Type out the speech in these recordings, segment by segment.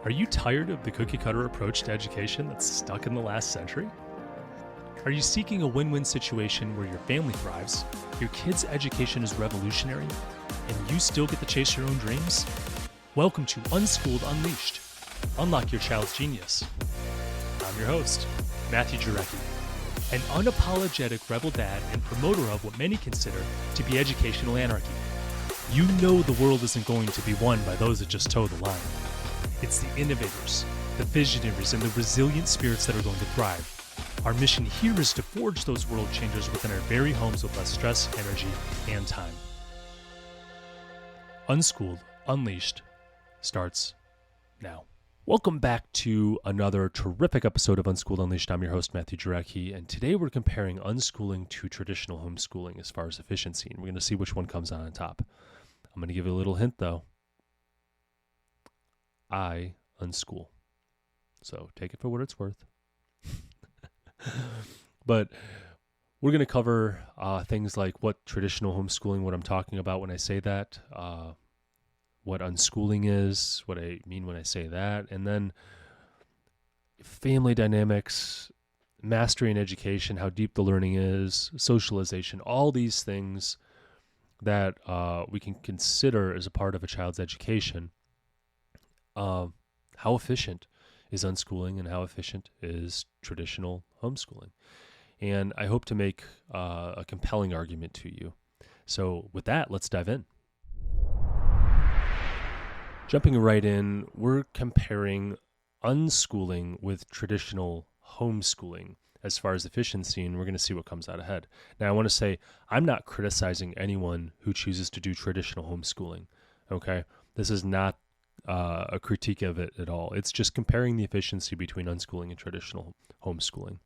Are you tired of the cookie-cutter approach to education that's stuck in the last century? Are you seeking a win-win situation where your family thrives, your kid's education is revolutionary, and you still get to chase your own dreams? Welcome to Unschooled Unleashed. Unlock your child's genius. I'm your host, Matthew Jarecki, an unapologetic rebel dad and promoter of what many consider to be educational anarchy. You know the world isn't going to be won by those that just toe the line. It's the innovators, the visionaries, and the resilient spirits that are going to thrive. Our mission here is to forge those world changers within our very homes with less stress, energy, and time. Unschooled Unleashed starts now. Welcome back to another terrific episode of Unschooled Unleashed. I'm your host, Matthew Jarecki, and today we're comparing unschooling to traditional homeschooling as far as efficiency, and we're going to see which one comes out on top. I'm going to give you a little hint, though. I unschool. So take it for what it's worth. But we're going to cover things like what traditional homeschooling, what I'm talking about when I say that, what unschooling is, what I mean when I say that, and then family dynamics, mastery in education, how deep the learning is, socialization, all these things that we can consider as a part of a child's education. How efficient is unschooling and how efficient is traditional homeschooling? And I hope to make a compelling argument to you. So with that, let's dive in. Jumping right in, we're comparing unschooling with traditional homeschooling as far as efficiency, and we're going to see what comes out ahead. Now, I want to say I'm not criticizing anyone who chooses to do traditional homeschooling, okay? This is not a critique of it at all. It's just comparing the efficiency between unschooling and traditional homeschooling.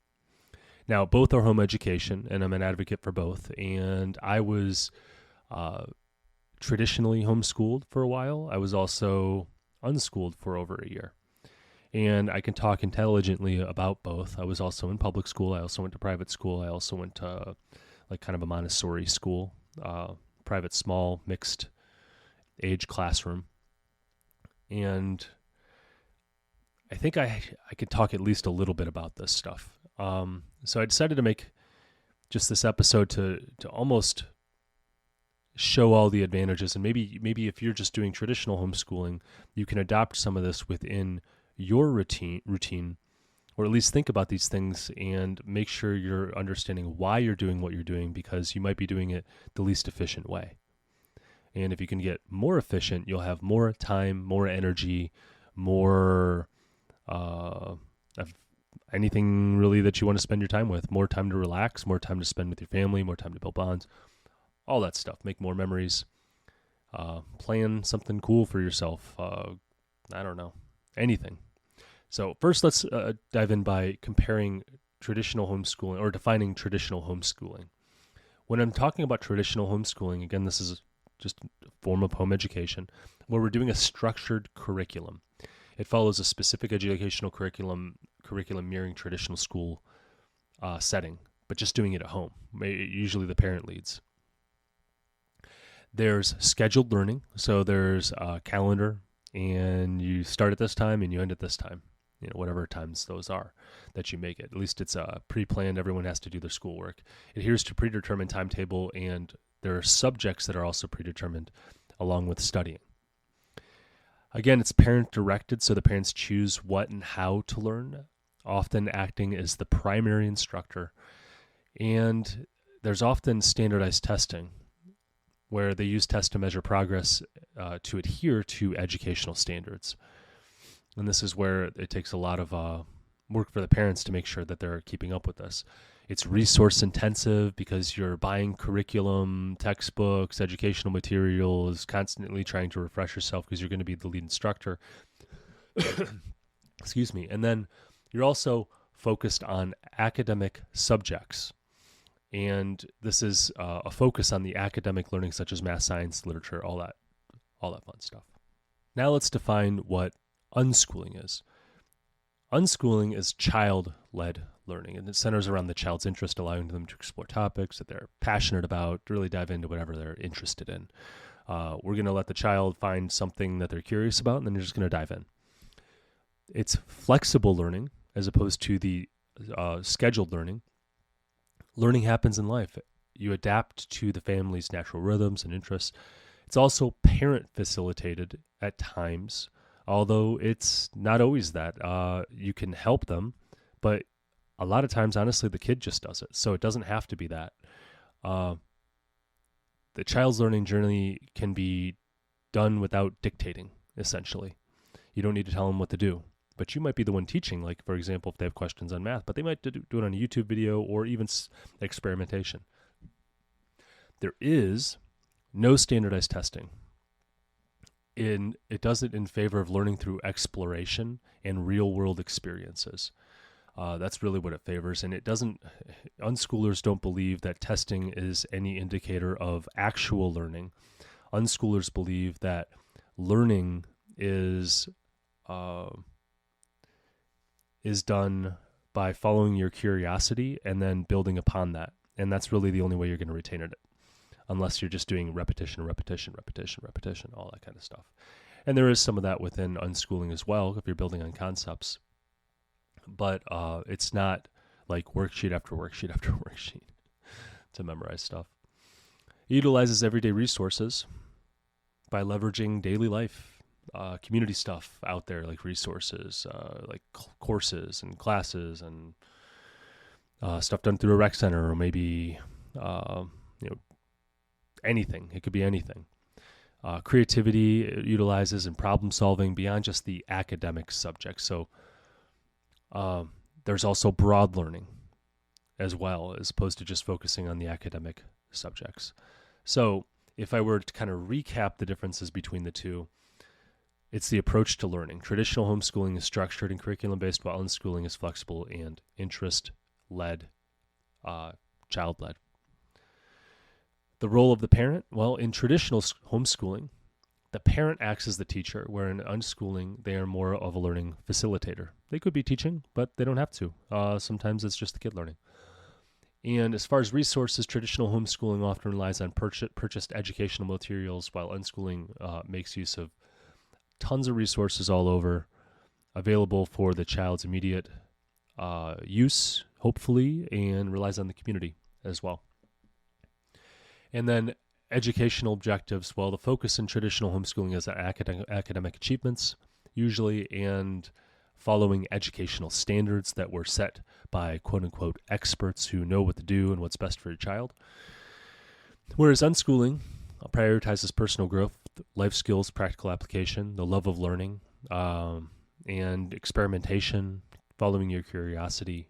Now, both are home education, and I'm an advocate for both, and I was traditionally homeschooled for a while. I was also unschooled for over a year. And I can talk intelligently about both. I was also in public school. I also went to private school. I also went to like kind of a Montessori school, private, small, mixed age classroom. And I think I could talk at least a little bit about this stuff. So I decided to make just this episode to almost show all the advantages. And maybe if you're just doing traditional homeschooling, you can adopt some of this within your routine, or at least think about these things and make sure you're understanding why you're doing what you're doing, because you might be doing it the least efficient way. And if you can get more efficient, you'll have more time, more energy, more anything really that you want to spend your time with, more time to relax, more time to spend with your family, more time to build bonds, all that stuff. Make more memories, plan something cool for yourself. I don't know, anything. So first, let's dive in by comparing traditional homeschooling or defining traditional homeschooling. When I'm talking about traditional homeschooling, again, this is just a form of home education where we're doing a structured curriculum. It follows a specific educational curriculum mirroring traditional school setting, but just doing it at home. Usually the parent leads. There's scheduled learning, so there's a calendar, and you start at this time and you end at this time, whatever times those are that you make it. At least it's pre-planned. Everyone has to do their schoolwork. It adheres to predetermined timetable, and there are subjects that are also predetermined along with studying. Again, it's parent-directed, so the parents choose what and how to learn, often acting as the primary instructor. And there's often standardized testing, where they use tests to measure progress to adhere to educational standards. And this is where it takes a lot of work for the parents to make sure that they're keeping up with this. It's resource intensive because you're buying curriculum, textbooks, educational materials, constantly trying to refresh yourself because you're going to be the lead instructor. Excuse me. And then you're also focused on academic subjects. And this is a focus on the academic learning such as math, science, literature, all that fun stuff. Now let's define what unschooling is. Unschooling is child-led learning, and it centers around the child's interest, allowing them to explore topics that they're passionate about, to really dive into whatever they're interested in. We're going to let the child find something that they're curious about, and then you're just going to dive in. It's flexible learning as opposed to the scheduled learning. Learning happens in life. You adapt to the family's natural rhythms and interests. It's also parent facilitated at times, although it's not always that. You can help them, but a lot of times, honestly, the kid just does it. So it doesn't have to be that. The child's learning journey can be done without dictating, essentially. You don't need to tell them what to do, but you might be the one teaching, like, for example, if they have questions on math, but they might do it on a YouTube video or even experimentation. There is no standardized testing. It does it in favor of learning through exploration and real-world experiences. That's really what it favors, and it doesn't. Unschoolers don't believe that testing is any indicator of actual learning. Unschoolers believe that learning is done by following your curiosity and then building upon that, and that's really the only way you're going to retain it, unless you're just doing repetition, all that kind of stuff. And there is some of that within unschooling as well, if you're building on concepts. But it's not like worksheet after worksheet after worksheet to memorize stuff. It utilizes everyday resources by leveraging daily life, community stuff out there, like resources, like courses and classes and stuff done through a rec center, or maybe anything. It could be anything. Creativity it utilizes in problem solving beyond just the academic subject. So there's also broad learning as well, as opposed to just focusing on the academic subjects. So if I were to kind of recap the differences between the two, it's the approach to learning. Traditional homeschooling is structured and curriculum-based, while unschooling is flexible and interest-led, child-led. The role of the parent? Well, in traditional homeschooling, the parent acts as the teacher, where in unschooling, they are more of a learning facilitator. They could be teaching, but they don't have to. Sometimes it's just the kid learning. And as far as resources, traditional homeschooling often relies on purchased educational materials, while unschooling makes use of tons of resources all over, available for the child's immediate use, hopefully, and relies on the community as well. And then educational objectives, well, the focus in traditional homeschooling is on academic achievements, usually, and following educational standards that were set by quote-unquote experts who know what to do and what's best for your child. Whereas unschooling prioritizes personal growth, life skills, practical application, the love of learning, and experimentation, following your curiosity,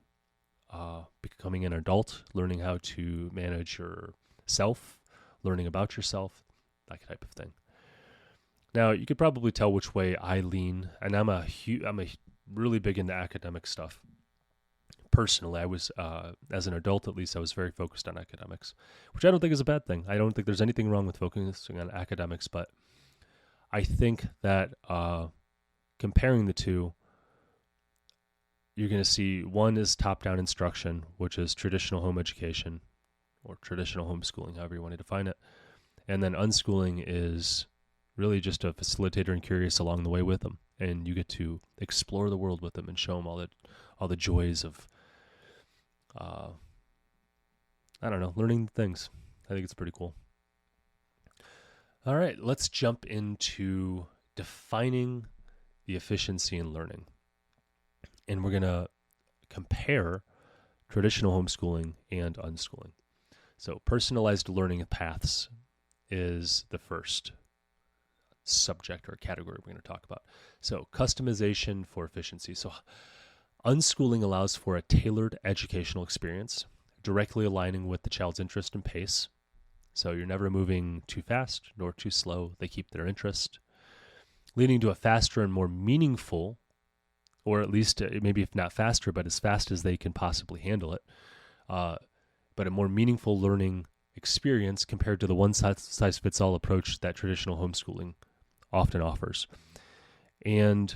becoming an adult, learning how to manage yourself, learning about yourself, that type of thing. Now, you could probably tell which way I lean, and I'm really big into academic stuff. Personally, I was, as an adult at least, I was very focused on academics, which I don't think is a bad thing. I don't think there's anything wrong with focusing on academics, but I think that comparing the two, you're going to see one is top-down instruction, which is traditional home education or traditional homeschooling, however you want to define it. And then unschooling is really just a facilitator and curious along the way with them. And you get to explore the world with them and show them all the joys of, learning things. I think it's pretty cool. All right, let's jump into defining the efficiency in learning. And we're going to compare traditional homeschooling and unschooling. So personalized learning paths is the first subject or category we're going to talk about. So customization for efficiency. So unschooling allows for a tailored educational experience, directly aligning with the child's interest and pace. So you're never moving too fast nor too slow. They keep their interest, leading to a faster and more meaningful, or at least maybe if not faster, but as fast as they can possibly handle it, but a more meaningful learning experience compared to the one-size-fits-all approach that traditional homeschooling often offers. And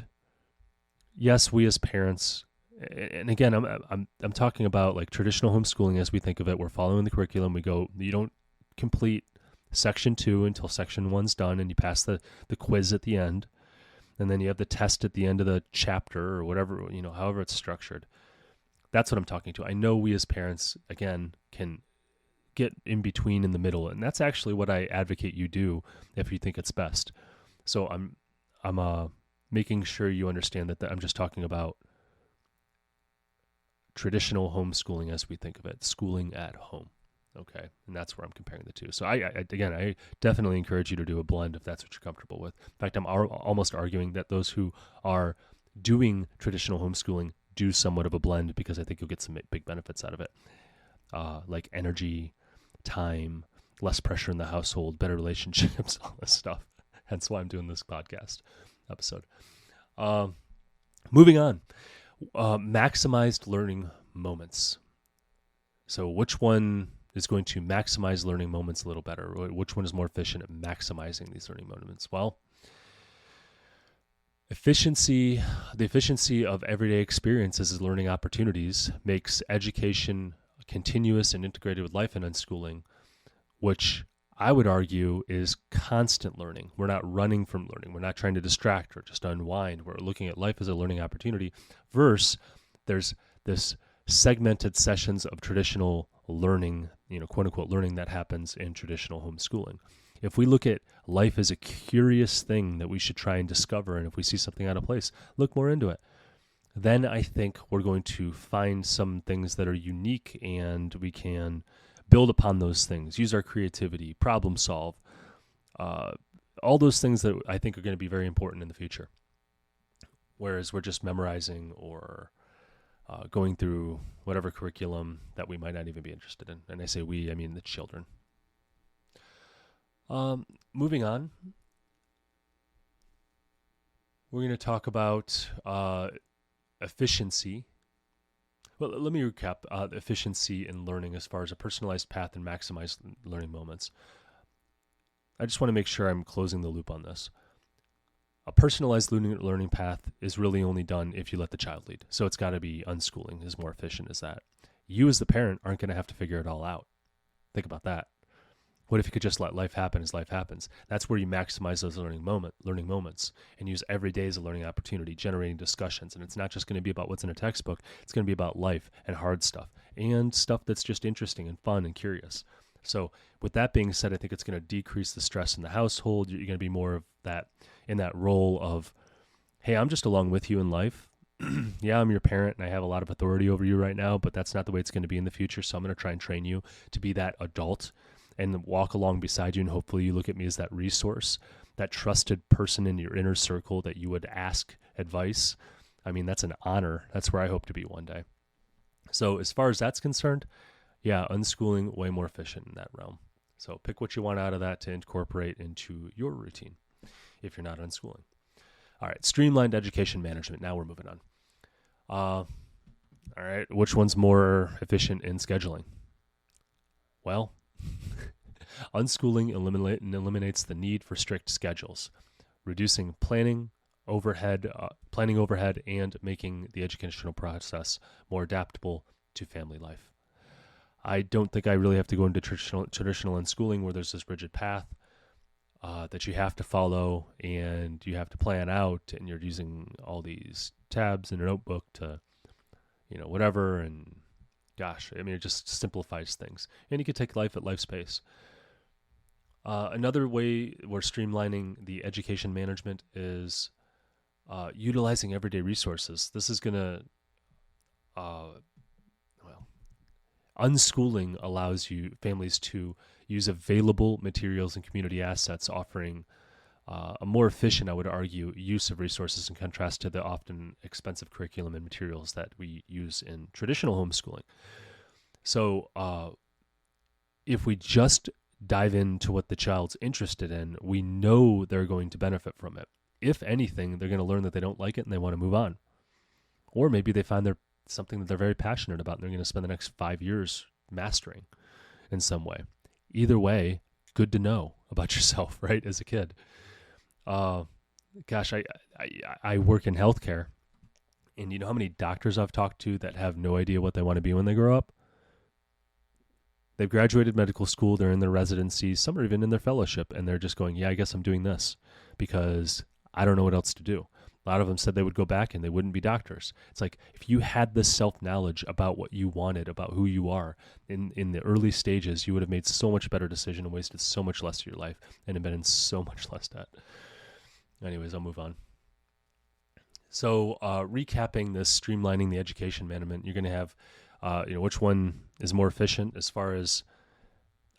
yes, we as parents, and again, I'm talking about like traditional homeschooling as we think of it. We're following the curriculum. You don't complete section 2 until section 1's done, and you pass the quiz at the end. and then you have the test at the end of the chapter or whatever, however it's structured. That's what I'm talking to. I know we as parents, again, can get in between in the middle, and that's actually what I advocate you do if you think it's best. So I'm making sure you understand that I'm just talking about traditional homeschooling as we think of it, schooling at home. Okay, and that's where I'm comparing the two. So I definitely encourage you to do a blend if that's what you're comfortable with. In fact, I'm almost arguing that those who are doing traditional homeschooling do somewhat of a blend, because I think you'll get some big benefits out of it, like energy, time, less pressure in the household, better relationships, all this stuff. Hence why I'm doing this podcast episode. Moving on, maximized learning moments. So which one is going to maximize learning moments a little better? Which one is more efficient at maximizing these learning moments? Well, the efficiency of everyday experiences as learning opportunities makes education continuous and integrated with life in unschooling, which I would argue is constant learning. We're not running from learning. We're not trying to distract or just unwind. We're looking at life as a learning opportunity, versus there's this segmented sessions of traditional learning, quote unquote learning, that happens in traditional homeschooling. If we look at life as a curious thing that we should try and discover, and if we see something out of place, look more into it, then I think we're going to find some things that are unique, and we can build upon those things, use our creativity, problem solve, all those things that I think are going to be very important in the future. Whereas we're just memorizing or going through whatever curriculum that we might not even be interested in. And I say we, I mean the children. Moving on, we're going to talk about efficiency. Well, let me recap efficiency in learning as far as a personalized path and maximized learning moments. I just want to make sure I'm closing the loop on this. A personalized learning path is really only done if you let the child lead. So it's got to be unschooling is more efficient as that. You as the parent aren't going to have to figure it all out. Think about that. What if you could just let life happen as life happens? That's where you maximize those learning moments and use every day as a learning opportunity, generating discussions. And it's not just going to be about what's in a textbook. It's going to be about life and hard stuff and stuff that's just interesting and fun and curious. So with that being said, I think it's going to decrease the stress in the household. You're going to be more of that in that role of, hey, I'm just along with you in life. Yeah, I'm your parent and I have a lot of authority over you right now, but that's not the way it's going to be in the future. So I'm going to try and train you to be that adult and walk along beside you. And hopefully you look at me as that resource, that trusted person in your inner circle that you would ask advice. I mean, that's an honor. That's where I hope to be one day. So as far as that's concerned, yeah, unschooling, way more efficient in that realm. So pick what you want out of that to incorporate into your routine if you're not unschooling. All right, streamlined education management. Now we're moving on. All right, which one's more efficient in scheduling? Well, unschooling eliminates the need for strict schedules, reducing planning overhead, and making the educational process more adaptable to family life. I don't think I really have to go into traditional unschooling where there's this rigid path that you have to follow and you have to plan out, and you're using all these tabs in a notebook to, whatever. And gosh, I mean, it just simplifies things. And you can take life at life's pace. Another way we're streamlining the education management is utilizing everyday resources. This is going to, unschooling allows families to use available materials and community assets, offering a more efficient, I would argue, use of resources in contrast to the often expensive curriculum and materials that we use in traditional homeschooling. So if we just dive into what the child's interested in, we know they're going to benefit from it. If anything, they're going to learn that they don't like it and they want to move on. Or maybe they find something that they're very passionate about and they're going to spend the next 5 years mastering in some way. Either way, good to know about yourself, right, as a kid. Gosh, I work in healthcare, and you know how many doctors I've talked to that have no idea what they want to be when they grow up? They've graduated medical school, they're in their residency, some are even in their fellowship, and they're just going, yeah, I guess I'm doing this because I don't know what else to do. A lot of them said they would go back and they wouldn't be doctors. It's like, if you had the self-knowledge about what you wanted, about who you are in the early stages, you would have made so much better decision and wasted so much less of your life and have been in so much less debt. Anyways, I'll move on. So recapping this, streamlining the education management, you're going to have, which one is more efficient as far as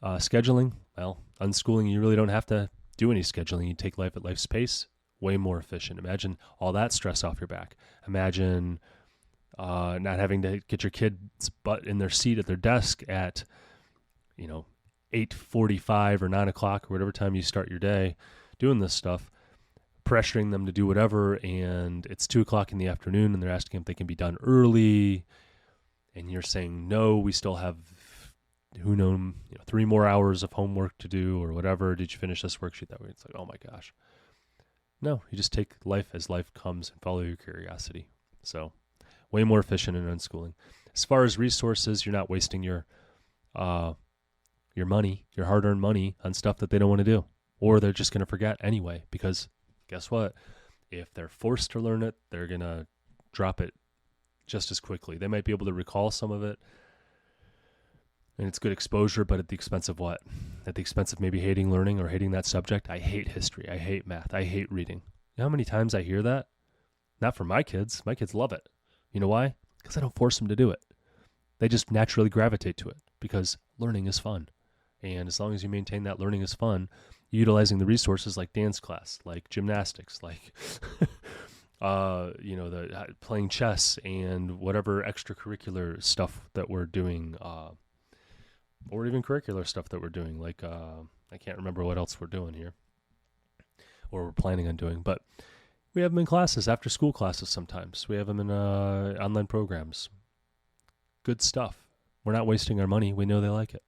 scheduling? Well, unschooling, you really don't have to do any scheduling. You take life at life's pace. Way more efficient. Imagine all that stress off your back. Imagine not having to get your kid's butt in their seat at their desk at 8:45 or 9 o'clock or whatever time you start your day doing this stuff, pressuring them to do whatever, and it's 2 o'clock in the afternoon and they're asking if they can be done early, and you're saying no, we still have 3 more hours of homework to do or whatever. Did you finish this worksheet that way? It's like, oh my gosh. No, you just take life as life comes and follow your curiosity. So way more efficient in unschooling. As far as resources, you're not wasting your money, your hard-earned money, on stuff that they don't want to do, or they're just going to forget anyway, because guess what? If they're forced to learn it, they're going to drop it just as quickly. They might be able to recall some of it, and it's good exposure, but at the expense of what? At the expense of maybe hating learning or hating that subject. I hate history. I hate math. I hate reading. You know how many times I hear that? Not from my kids. My kids love it. You know why? Because I don't force them to do it. They just naturally gravitate to it because learning is fun. And as long as you maintain that learning is fun, utilizing the resources like dance class, like gymnastics, like playing chess and whatever extracurricular stuff that we're doing, or even curricular stuff that we're doing, like I can't remember what else we're doing here, or we're planning on doing, but we have them in classes, after school classes sometimes. We have them in online programs. Good stuff. We're not wasting our money. We know they like it.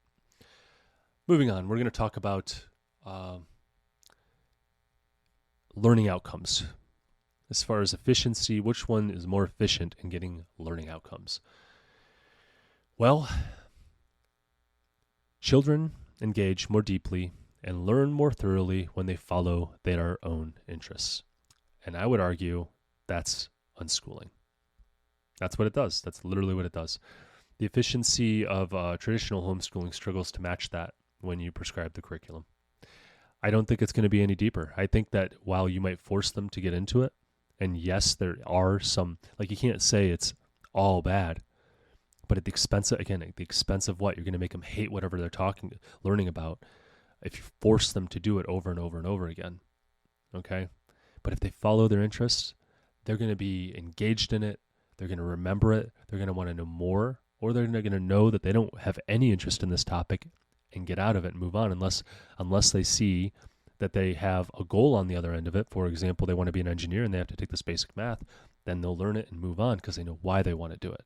Moving on, we're going to talk about learning outcomes. As far as efficiency, which one is more efficient in getting learning outcomes? Well, children engage more deeply and learn more thoroughly when they follow their own interests. And I would argue that's unschooling. That's what it does. That's literally what it does. The efficiency of traditional homeschooling struggles to match that when you prescribe the curriculum. I don't think it's going to be any deeper. I think that while you might force them to get into it, and yes, there are some, like, you can't say it's all bad, but at the expense of, again, at the expense of what? You're going to make them hate whatever they're learning about if you force them to do it over and over and over again. Okay? But if they follow their interests, they're going to be engaged in it. They're going to remember it. They're going to want to know more, or they're going to know that they don't have any interest in this topic and get out of it and move on unless they see that they have a goal on the other end of it. For example, they want to be an engineer and they have to take this basic math. Then they'll learn it and move on because they know why they want to do it.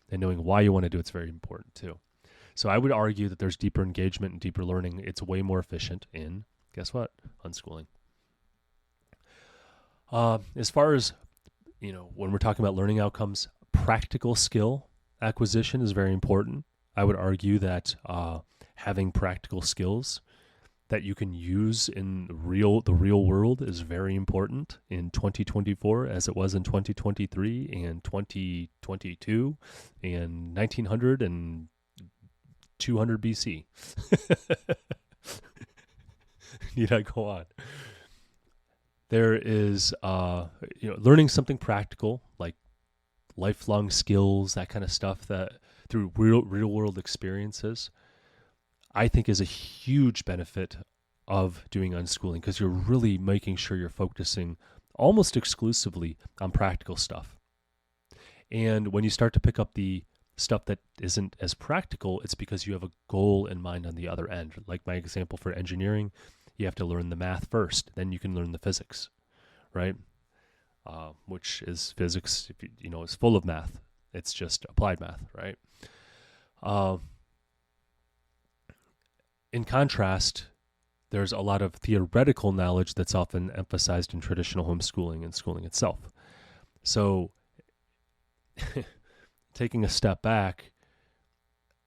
And knowing why you want to do it's very important too. So I would argue that there's deeper engagement and deeper learning. It's way more efficient in, guess what? Unschooling. As far as, when we're talking about learning outcomes, practical skill acquisition is very important. I would argue that having practical skills that you can use in the real world is very important in 2024 as it was in 2023 and 2022 and 1900 and 200 BC. Need I go on? There is, learning something practical like lifelong skills, that kind of stuff that through real world experiences, I think is a huge benefit of doing unschooling because you're really making sure you're focusing almost exclusively on practical stuff. And when you start to pick up the stuff that isn't as practical, it's because you have a goal in mind on the other end. Like my example for engineering, you have to learn the math first, then you can learn the physics, right? Which is physics, is full of math. It's just applied math, right? In contrast, there's a lot of theoretical knowledge that's often emphasized in traditional homeschooling and schooling itself. So taking a step back,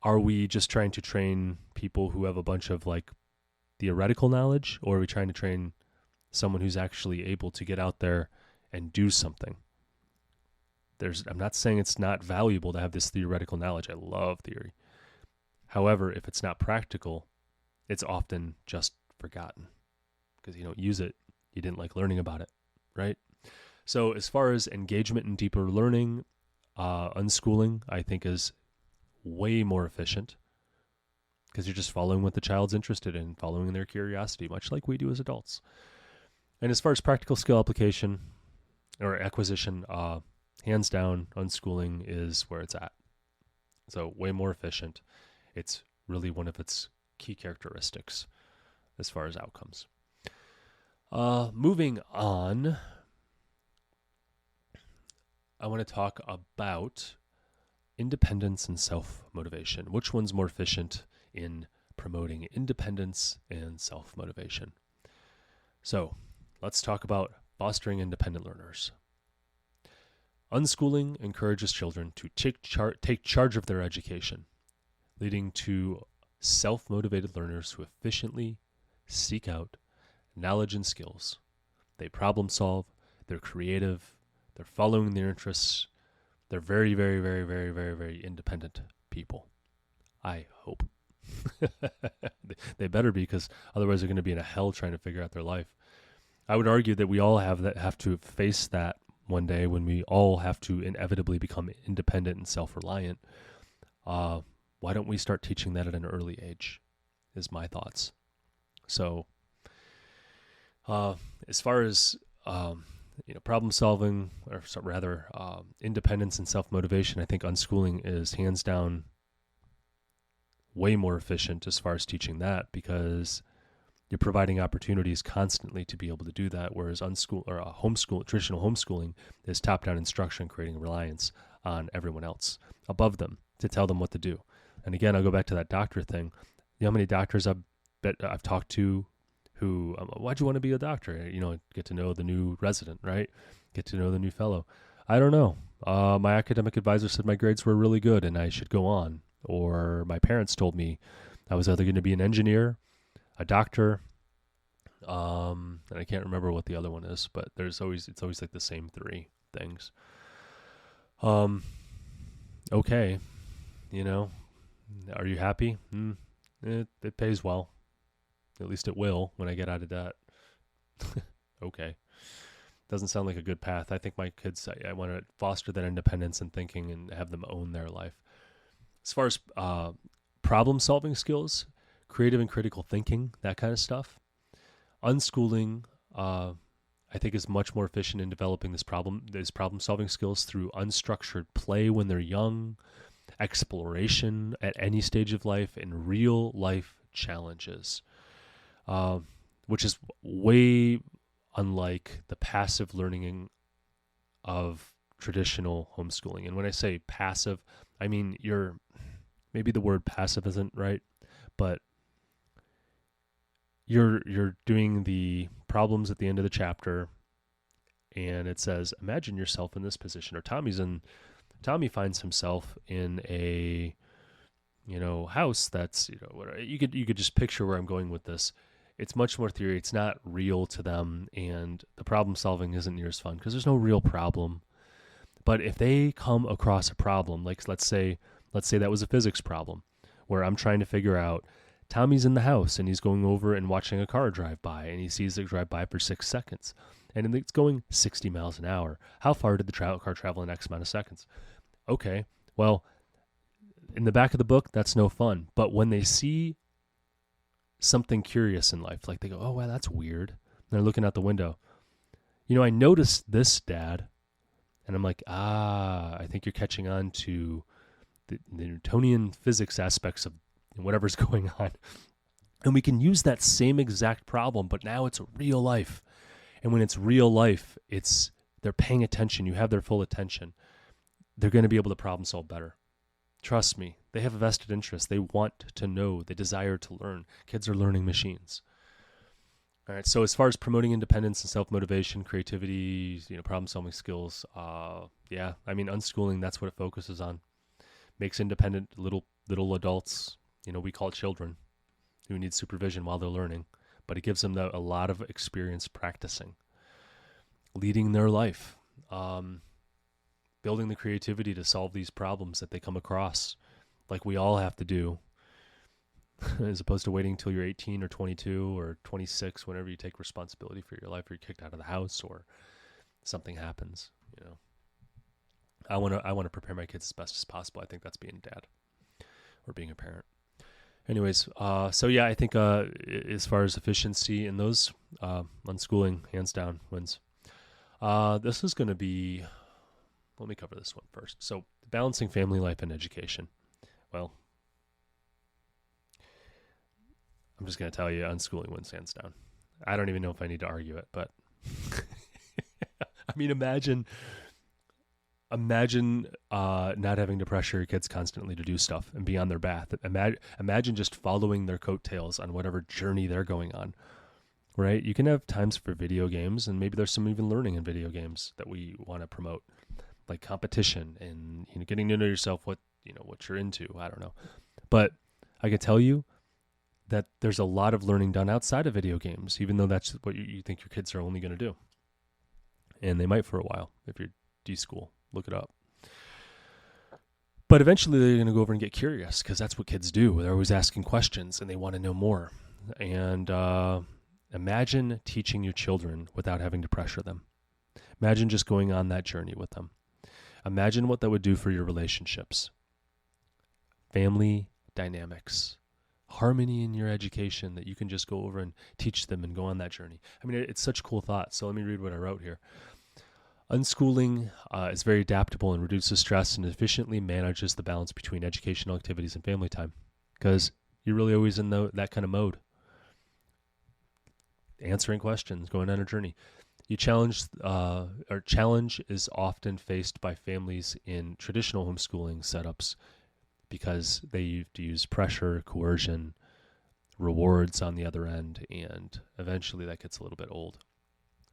are we just trying to train people who have a bunch of like theoretical knowledge, or are we trying to train someone who's actually able to get out there and do something. I'm not saying it's not valuable to have this theoretical knowledge. I love theory. However, if it's not practical, it's often just forgotten because you don't use it. You didn't like learning about it, right? So as far as engagement in deeper learning, unschooling, I think, is way more efficient because you're just following what the child's interested in, following their curiosity, much like we do as adults. And as far as practical skill application or acquisition, hands down, unschooling is where it's at. So way more efficient. It's really one of its key characteristics as far as outcomes. Moving on, I want to talk about independence and self-motivation. Which one's more efficient in promoting independence and self-motivation? So let's talk about fostering independent learners. Unschooling encourages children to take charge of their education, leading to self-motivated learners who efficiently seek out knowledge and skills. They problem solve, they're creative, they're following their interests. They're very, very, very, very, very, very independent people. I hope. They better be, because otherwise they're going to be in a hell trying to figure out their life. I would argue that we all have to face that one day when we all have to inevitably become independent and self-reliant. Why don't we start teaching that at an early age, is my thoughts. So as far as problem solving, or rather independence and self-motivation, I think unschooling is hands down way more efficient as far as teaching that, because you're providing opportunities constantly to be able to do that, whereas traditional homeschooling is top-down instruction, creating reliance on everyone else above them to tell them what to do. And again, I'll go back to that doctor thing. You know how many doctors I've talked to who, why'd you want to be a doctor? Get to know the new resident, right? Get to know the new fellow. I don't know. My academic advisor said my grades were really good and I should go on. Or my parents told me I was either going to be an engineer, a doctor, and I can't remember what the other one is, but it's always like the same three things. Okay. Are you happy? It pays well. At least it will when I get out of debt. Okay. Doesn't sound like a good path. I think my kids, I want to foster that independence and thinking and have them own their life. As far as problem-solving skills, creative and critical thinking, that kind of stuff, unschooling, I think, is much more efficient in developing these problem-solving skills through unstructured play when they're young, exploration at any stage of life, and real-life challenges. Which is way unlike the passive learning of traditional homeschooling. And when I say passive, I mean maybe the word passive isn't right, but you're doing the problems at the end of the chapter, and it says, imagine yourself in this position. Or Tommy finds himself in a house that's you could just picture where I'm going with this. It's much more theory. It's not real to them, and the problem solving isn't near as fun because there's no real problem. But if they come across a problem, like let's say that was a physics problem where I'm trying to figure out, Tommy's in the house and he's going over and watching a car drive by, and he sees it drive by for 6 seconds and it's going 60 miles an hour. How far did the car travel in X amount of seconds? Okay, well, in the back of the book, that's no fun. But when they see something curious in life, like they go, oh, wow, that's weird. And they're looking out the window. I noticed this, Dad. And I'm like, I think you're catching on to the Newtonian physics aspects of whatever's going on. And we can use that same exact problem, but now it's real life. And when it's real life, they're paying attention. You have their full attention. They're going to be able to problem solve better. Trust me, they have a vested interest. They want to know. They desire to learn. Kids are learning machines. All right, so as far as promoting independence and self-motivation, creativity, problem-solving skills, unschooling, that's what it focuses on. Makes independent little adults, we call children, who need supervision while they're learning. but it gives them a lot of experience practicing, leading their life, building the creativity to solve these problems that they come across, like we all have to do, as opposed to waiting until you're 18 or 22 or 26, whenever you take responsibility for your life, or you're kicked out of the house or something happens. I want to prepare my kids as best as possible. I think that's being a dad or being a parent. Anyways, so yeah, I think as far as efficiency in those, unschooling hands down wins. This is going to be, let me cover this one first. So balancing family life and education. Well, I'm just going to tell you, unschooling wins hands down. I don't even know if I need to argue it, but I mean, imagine not having to pressure your kids constantly to do stuff and be on their path. Imagine just following their coattails on whatever journey they're going on, right? You can have times for video games, and maybe there's some even learning in video games that we want to promote, like competition and getting to know yourself, what you're into. I don't know, but I could tell you that there's a lot of learning done outside of video games, even though that's what you think your kids are only going to do, and they might for a while if you're D-school. Look it up. But eventually they're going to go over and get curious, because that's what kids do. They're always asking questions and they want to know more. And imagine teaching your children without having to pressure them. Imagine just going on that journey with them. Imagine what that would do for your relationships. Family dynamics. Harmony in your education, that you can just go over and teach them and go on that journey. I mean, it's such a cool thought. So let me read what I wrote here. Unschooling is very adaptable and reduces stress and efficiently manages the balance between educational activities and family time, because you're really always in that kind of mode. Answering questions, going on a journey. Challenge is often faced by families in traditional homeschooling setups, because they have to use pressure, coercion, rewards on the other end, and eventually that gets a little bit old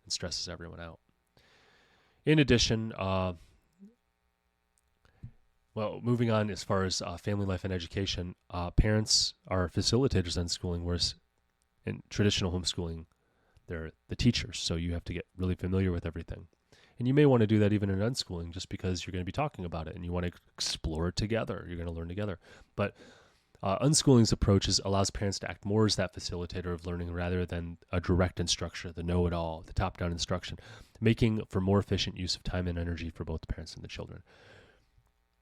and stresses everyone out. In addition, moving on as far as family life and education, parents are facilitators in schooling, whereas in traditional homeschooling, they're the teachers. So you have to get really familiar with everything. And you may want to do that even in unschooling, just because you're going to be talking about it and you want to explore it together. You're going to learn together. But unschooling's approach allows parents to act more as that facilitator of learning rather than a direct instructor, the know-it-all, the top-down instruction, making for more efficient use of time and energy for both the parents and the children.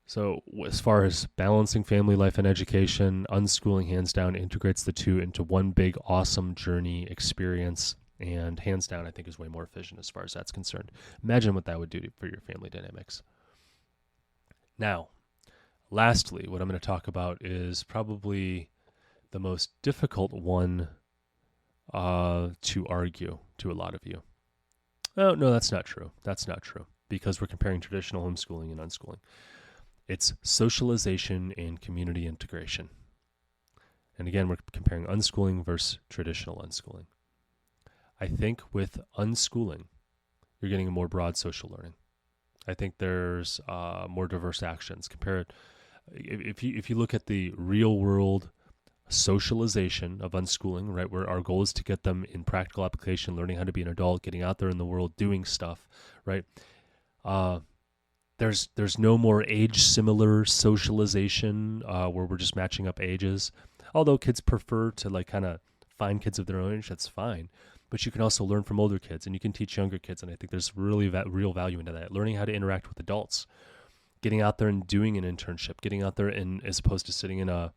So as far as balancing family life and education, unschooling hands down integrates the two into one big awesome journey experience, and hands down I think is way more efficient as far as that's concerned. Imagine what that would do for your family dynamics. Now, lastly, what I'm going to talk about is probably the most difficult one to argue to a lot of you. Oh, no, that's not true. That's not true, because we're comparing traditional homeschooling and unschooling. It's socialization and community integration. And again, we're comparing unschooling versus traditional unschooling. I think with unschooling, you're getting a more broad social learning. I think there's more diverse actions. Compare it. If you look at the real world socialization of unschooling, right, where our goal is to get them in practical application, learning how to be an adult, getting out there in the world, doing stuff, right? There's no more age similar socialization where we're just matching up ages. Although kids prefer to like kind of find kids of their own age, that's fine. But you can also learn from older kids, and you can teach younger kids, and I think there's really real value into that. Learning how to interact with adults, getting out there and doing an internship, getting out there and as opposed to sitting in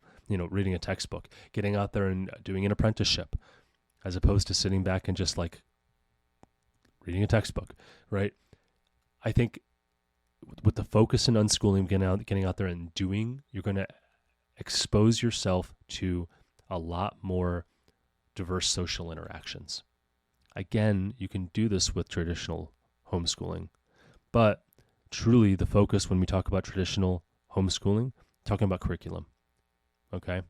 reading a textbook, getting out there and doing an apprenticeship, as opposed to sitting back and just like reading a textbook, right? I think with the focus in unschooling, getting out there and doing, you're going to expose yourself to a lot more diverse social interactions. Again, you can do this with traditional homeschooling, but truly the focus when we talk about traditional homeschooling, talking about curriculum, okay?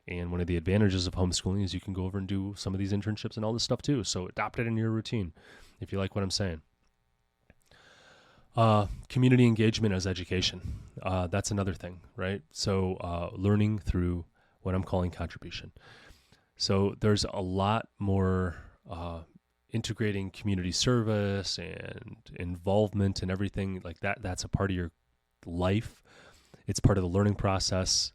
And one of the advantages of homeschooling is you can go over and do some of these internships and all this stuff too, so adopt it in your routine if you like what I'm saying. Community engagement as education, that's another thing, right? So learning through what I'm calling contribution. So there's a lot more integrating community service and involvement and everything like that. That's a part of your life. It's part of the learning process.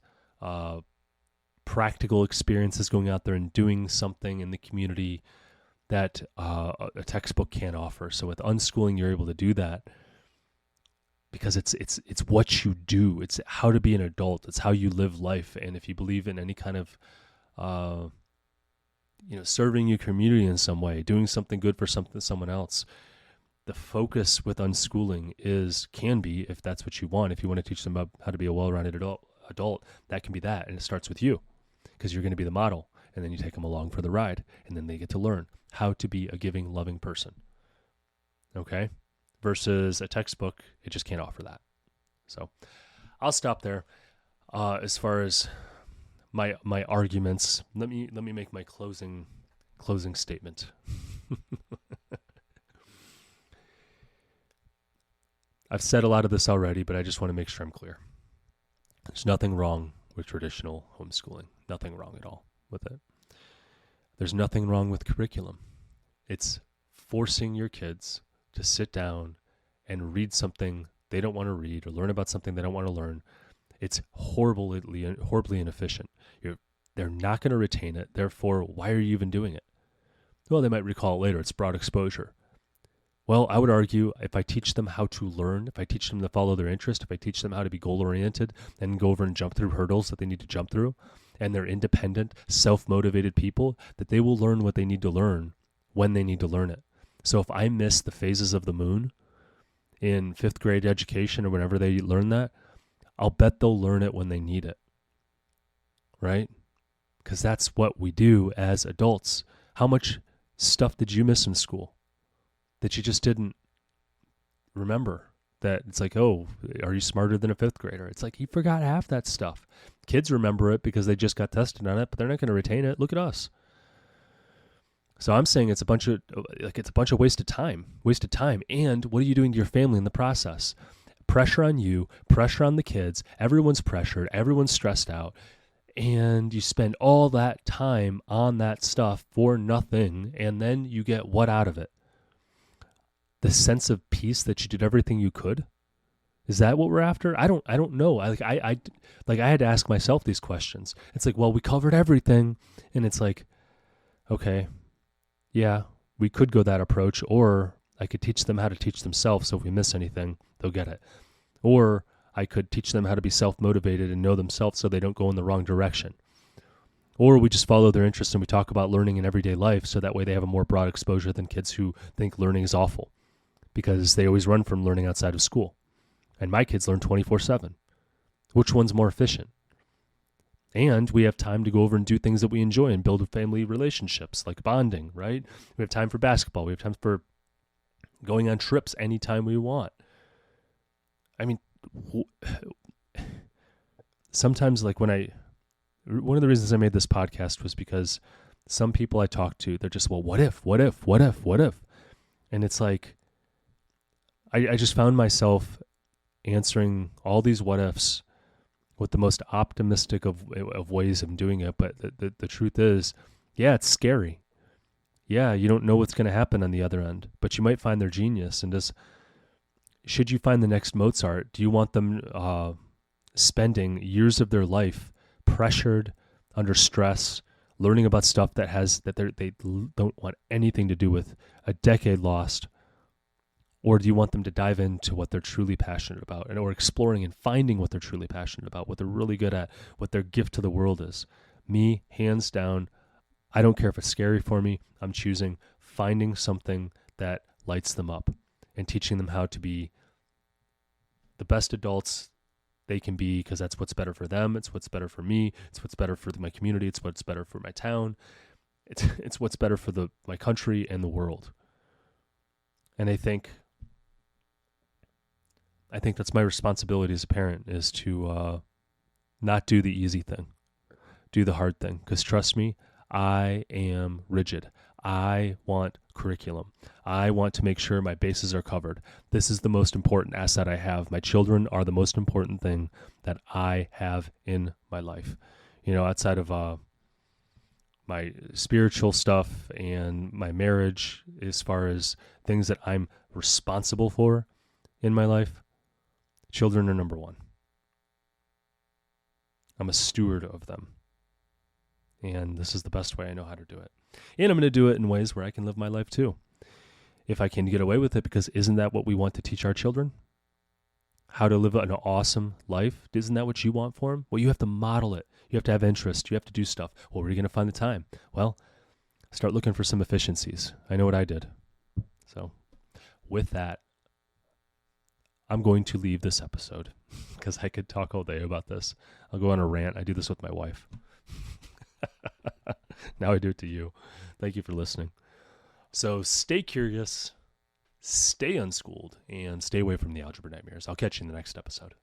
Practical experiences, going out there and doing something in the community that a textbook can't offer. So with unschooling, you're able to do that because it's what you do. It's how to be an adult. It's how you live life. And if you believe in any kind of serving your community in some way, doing something good for someone else, the focus with unschooling can be, if that's what you want, if you want to teach them about how to be a well-rounded adult, that can be that. And it starts with you, because you're going to be the model. And then you take them along for the ride, and then they get to learn how to be a giving, loving person. Okay? Versus a textbook, it just can't offer that. So I'll stop there. As far as my arguments, let me make my closing statement. I've said a lot of this already, but I just want to make sure I'm clear. There's nothing wrong with traditional homeschooling. Nothing wrong at all with it. There's nothing wrong with curriculum. It's forcing your kids to sit down and read something they don't want to read or learn about something they don't want to learn. It's horribly inefficient. They're not going to retain it. Therefore, why are you even doing it? Well, they might recall it later. It's broad exposure. Well, I would argue if I teach them how to learn, if I teach them to follow their interest, if I teach them how to be goal-oriented and go over and jump through hurdles that they need to jump through, and they're independent, self-motivated people, that they will learn what they need to learn when they need to learn it. So if I miss the phases of the moon in 5th grade education or whenever they learn that, I'll bet they'll learn it when they need it, right? Because that's what we do as adults. How much stuff did you miss in school that you just didn't remember? That it's like, oh, are you smarter than a 5th grader? It's like, he forgot half that stuff. Kids remember it because they just got tested on it, but they're not going to retain it. Look at us. So I'm saying it's a bunch of wasted time. And what are you doing to your family in the process? Pressure on you, pressure on the kids. Everyone's pressured. Everyone's stressed out. And you spend all that time on that stuff for nothing. And then you get what out of it? The sense of peace that you did everything you could? Is that what we're after? I don't know. I had to ask myself these questions. It's like, well, we covered everything. And it's like, okay, yeah, we could go that approach, or I could teach them how to teach themselves. So if we miss anything, they'll get it. Or I could teach them how to be self-motivated and know themselves so they don't go in the wrong direction. Or we just follow their interests and we talk about learning in everyday life, so that way they have a more broad exposure than kids who think learning is awful, because they always run from learning outside of school. And my kids learn 24/7. Which one's more efficient? And we have time to go over and do things that we enjoy and build family relationships, like bonding, right? We have time for basketball. We have time for going on trips anytime we want. I mean, sometimes like one of the reasons I made this podcast was because some people I talk to, they're just, well, what if? And it's like, I just found myself answering all these what ifs with the most optimistic of ways of doing it. But the truth is, yeah, it's scary. Yeah, you don't know what's going to happen on the other end, but you might find their genius. And should you find the next Mozart, do you want them spending years of their life pressured, under stress, learning about stuff that they don't want anything to do with, a decade lost? Or do you want them to dive into what they're truly passionate about, or exploring and finding what they're truly passionate about, what they're really good at, what their gift to the world is? Me, hands down, I don't care if it's scary for me. I'm choosing finding something that lights them up and teaching them how to be the best adults they can be, because that's what's better for them. It's what's better for me. It's what's better for my community. It's what's better for my town. It's what's better for my country and the world. And I think that's my responsibility as a parent, is to not do the easy thing, do the hard thing. Because trust me, I am rigid. I want curriculum. I want to make sure my bases are covered. This is the most important asset I have. My children are the most important thing that I have in my life. Outside of my spiritual stuff and my marriage, as far as things that I'm responsible for in my life, children are number one. I'm a steward of them. And this is the best way I know how to do it. And I'm going to do it in ways where I can live my life too. If I can get away with it, because isn't that what we want to teach our children? How to live an awesome life? Isn't that what you want for them? Well, you have to model it. You have to have interest. You have to do stuff. Well, where are you going to find the time? Well, start looking for some efficiencies. I know what I did. So with that, I'm going to leave this episode because I could talk all day about this. I'll go on a rant. I do this with my wife. Now I do it to you. Thank you for listening. So stay curious, stay unschooled, and stay away from the algebra nightmares. I'll catch you in the next episode.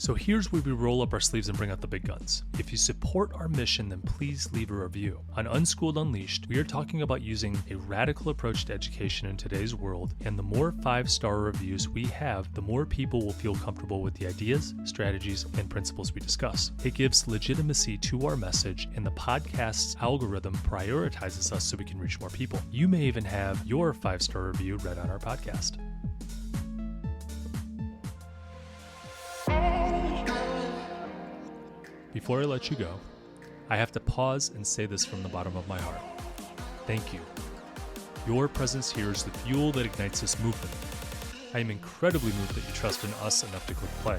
So here's where we roll up our sleeves and bring out the big guns. If you support our mission, then please leave a review. On Unschooled Unleashed, we are talking about using a radical approach to education in today's world, and the more 5-star reviews we have, the more people will feel comfortable with the ideas, strategies, and principles we discuss. It gives legitimacy to our message, and the podcast's algorithm prioritizes us so we can reach more people. You may even have your 5-star review read on our podcast. Before I let you go, I have to pause and say this from the bottom of my heart. Thank you. Your presence here is the fuel that ignites this movement. I am incredibly moved that you trust in us enough to click play.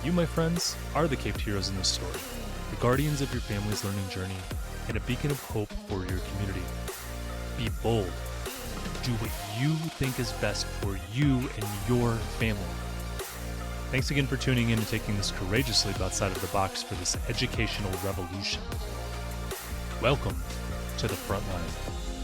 You, my friends, are the caped heroes in this story, the guardians of your family's learning journey, and a beacon of hope for your community. Be bold. Do what you think is best for you and your family. Thanks again for tuning in and taking this courageous leap outside of the box for this educational revolution. Welcome to the front line.